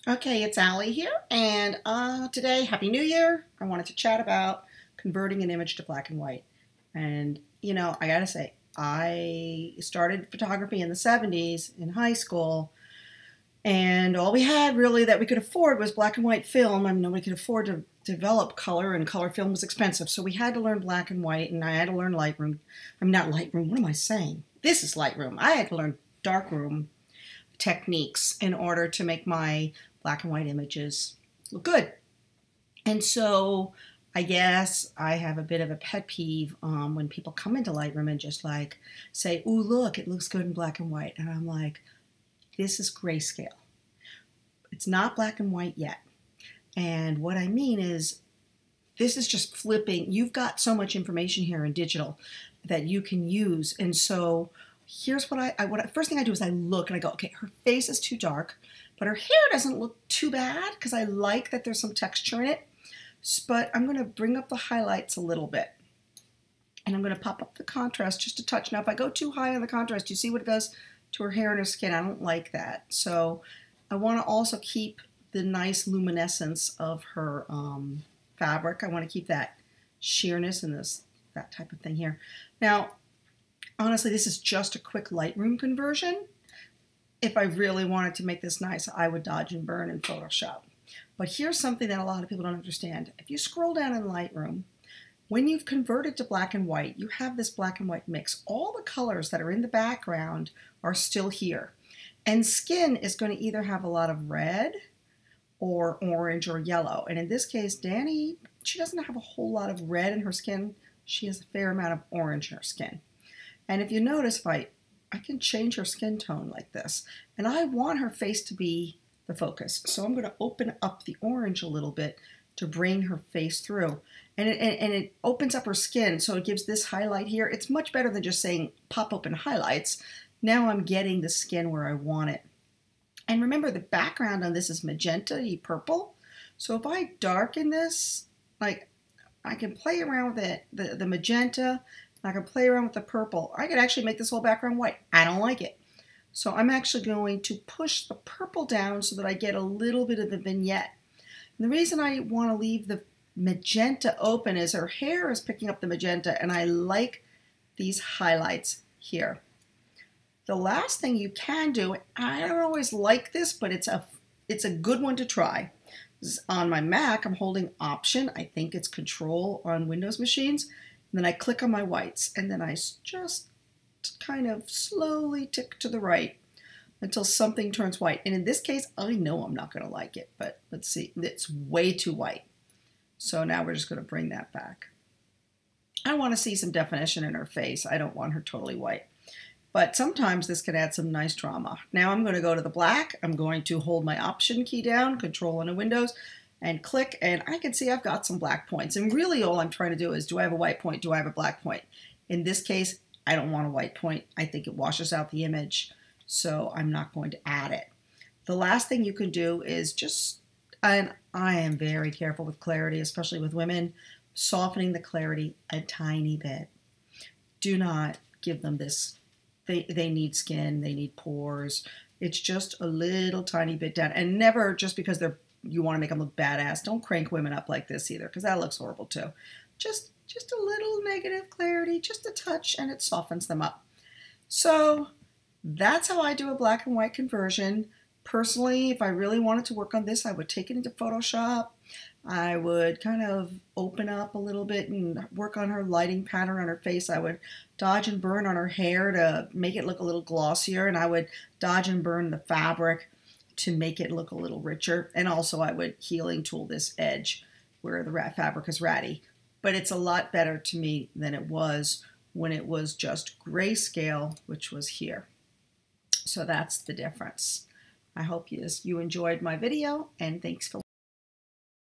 Okay, it's Allie here, and today, Happy New Year. I wanted to chat about converting an image to black and white. And, I gotta say, I started photography in the 70s in high school, and all we had really that we could afford was black and white film. I mean, nobody could afford to develop color, and color film was expensive. So we had to learn black and white, and I had to learn Lightroom. I'm not Lightroom, what am I saying? This is Lightroom. I had to learn darkroom techniques in order to make my black and white images look good. And so I guess I have a bit of a pet peeve when people come into Lightroom and just like say, "Ooh, look, it looks good in black and white." And I'm like, this is grayscale. It's not black and white yet. And what I mean is this is just flipping. You've got so much information here in digital that you can use. And so here's what first thing I do is I look and I go, okay, her face is too dark, but her hair doesn't look too bad because I like that there's some texture in it. But I'm going to bring up the highlights a little bit. And I'm going to pop up the contrast just a touch. Now, if I go too high on the contrast, you see what it does to her hair and her skin. I don't like that. So I want to also keep the nice luminescence of her fabric. I want to keep that sheerness and that type of thing here. Now, honestly, this is just a quick Lightroom conversion. If I really wanted to make this nice, I would dodge and burn in Photoshop. But here's something that a lot of people don't understand. If you scroll down in Lightroom, when you've converted to black and white, you have this black and white mix. All the colors that are in the background are still here. And skin is going to either have a lot of red or orange or yellow. And in this case, Danny, she doesn't have a whole lot of red in her skin. She has a fair amount of orange in her skin. And if you notice, if I can change her skin tone like this, and I want her face to be the focus. So I'm going to open up the orange a little bit to bring her face through. And it opens up her skin, so it gives this highlight here. It's much better than just saying pop open highlights. Now I'm getting the skin where I want it. And remember, the background on this is magenta-y purple. So if I darken this, like I can play around with it, the magenta, I can play around with the purple. I could actually make this whole background white. I don't like it. So I'm actually going to push the purple down so that I get a little bit of a vignette. And the reason I want to leave the magenta open is her hair is picking up the magenta, and I like these highlights here. The last thing you can do, I don't always like this, but it's a good one to try. On my Mac, I'm holding Option. I think it's Control on Windows machines. And then I click on my whites, and then I just kind of slowly tick to the right until something turns white. And in this case, I know I'm not going to like it, but let's see. It's way too white. So now we're just going to bring that back. I want to see some definition in her face. I don't want her totally white. But sometimes this can add some nice drama. Now I'm going to go to the black. I'm going to hold my Option key down, Control on the Windows, and click, and I can see I've got some black points. And really all I'm trying to do is, do I have a white point? Do I have a black point? In this case, I don't want a white point. I think it washes out the image, so I'm not going to add it. The last thing you can do is just, and I am very careful with clarity, especially with women, softening the clarity a tiny bit. Do not give them this. They need skin, they need pores. It's just a little tiny bit down. And never just because you want to make them look badass. Don't crank women up like this either, because that looks horrible too. Just a little negative clarity, just a touch, and it softens them up. So that's how I do a black and white conversion. Personally, if I really wanted to work on this, I would take it into Photoshop. I would kind of open up a little bit and work on her lighting pattern on her face. I would dodge and burn on her hair to make it look a little glossier, and I would dodge and burn the fabric to make it look a little richer. And also I would healing tool this edge where the fabric is ratty. But it's a lot better to me than it was when it was just grayscale, which was here. So that's the difference. I hope you enjoyed my video, and thanks for watching.